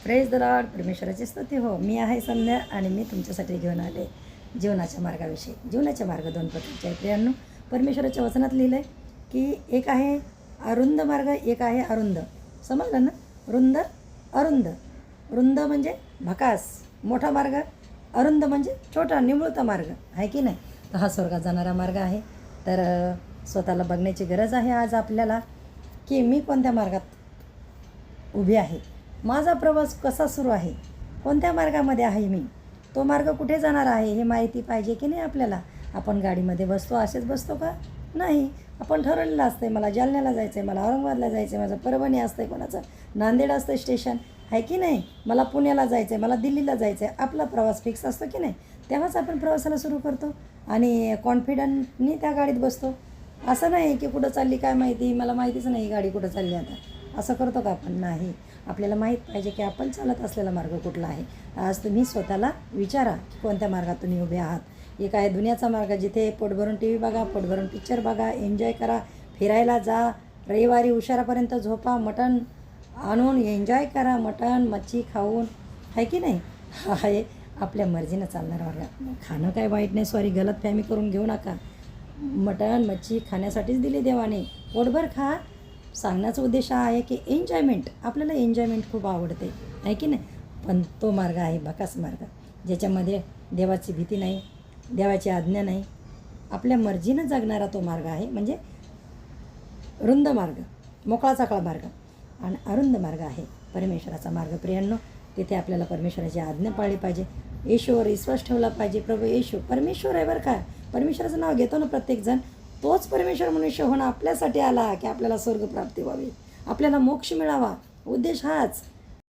Praise the Lord. परमेश्वराची स्तुती हो. मी आहे संध्या आणि मी तुमच्यासाठी घेऊन आले जीवनाच्या मार्गाविषयी. जीवनाचे मार्ग दोन प्रकारचे आहेत प्रियांनो. परमेश्वराच्या वचनात लिहिलं आहे की एक आहे अरुंद मार्ग, एक आहे अरुंद. समजलं ना? रुंद अरुंद. रुंद म्हणजे भकास मोठा मार्ग, अरुंद म्हणजे छोटा निमुळता मार्ग आहे की नाही. तर हा स्वर्गात जाणारा मार्ग आहे. तर स्वतःला बघण्याची गरज आहे आज आपल्याला की मी कोणत्या मार्गात उभी आहे, माझा प्रवास कसा सुरू आहे, कोणत्या मार्गामध्ये आहे मी, तो मार्ग कुठे जाणार आहे हे माहिती पाहिजे की नाही आपल्याला. आपण गाडीमध्ये बसतो असेच बसतो का? नाही. आपण ठरवलेलं असतं आहे मला जालन्याला जायचं आहे, मला औरंगाबादला जायचं आहे, माझं परभणी असतं आहे, कोणाचं नांदेड असतं स्टेशन आहे की नाही, मला पुण्याला जायचं आहे, मला दिल्लीला जायचं आहे. आपला प्रवास फिक्स असतो की नाही. तेव्हाच आपण प्रवासाला सुरू करतो आणि कॉन्फिडंटनी त्या गाडीत बसतो. असं नाही की कुठं चालली काय माहिती, मला माहितीच नाही गाडी कुठं चालली आता, असं करतो का आपण? नाही. आपल्याला माहीत पाहिजे की आपण चालत असलेला मार्ग कुठला आहे. आज तुम्ही स्वतःला विचारा की कोणत्या मार्गात तुम्ही उभे आहात. एक आहे दुनियाचा मार्ग, जिथे पोटभरून टी व्ही बघा, पोटभरून पिक्चर बघा, एन्जॉय करा, फिरायला जा, रविवारी उशिरापर्यंत झोपा, मटण आणून एन्जॉय करा, मटण मच्छी खाऊन आहे की नाही. हा आहे आपल्या मर्जीनं चालणारा मार्ग. खाणं काय वाईट नाही, सॉरी गलतफहमी करून घेऊ नका. मटण मच्छी खाण्यासाठीच दिली देवाने, पोटभर खा. सांगण्याचा उद्देश हा आहे की एन्जॉयमेंट, आपल्याला एन्जॉयमेंट खूप आवडते आहे की नाही. पण तो मार्ग आहे भकास मार्ग, ज्याच्यामध्ये देवाची भीती नाही, देवाची आज्ञा नाही, आपल्या मर्जीनं जगणारा तो मार्ग आहे. म्हणजे रुंद मार्ग, मोकळा चाकळा मार्ग. आणि अरुंद मार्ग आहे परमेश्वराचा मार्ग. प्रियांनो, तिथे आपल्याला परमेश्वराची आज्ञा पाळली पाहिजे, येशूवर विश्वास ठेवला पाहिजे. प्रभू येशू परमेश्वर आहे बरं का. परमेश्वराचं नाव घेतो ना प्रत्येकजण, तोच परमेश्वर मनुष्य होणं आपल्यासाठी आला की आपल्याला स्वर्गप्राप्ती व्हावी, आपल्याला मोक्ष मिळावा. उद्देश हाच.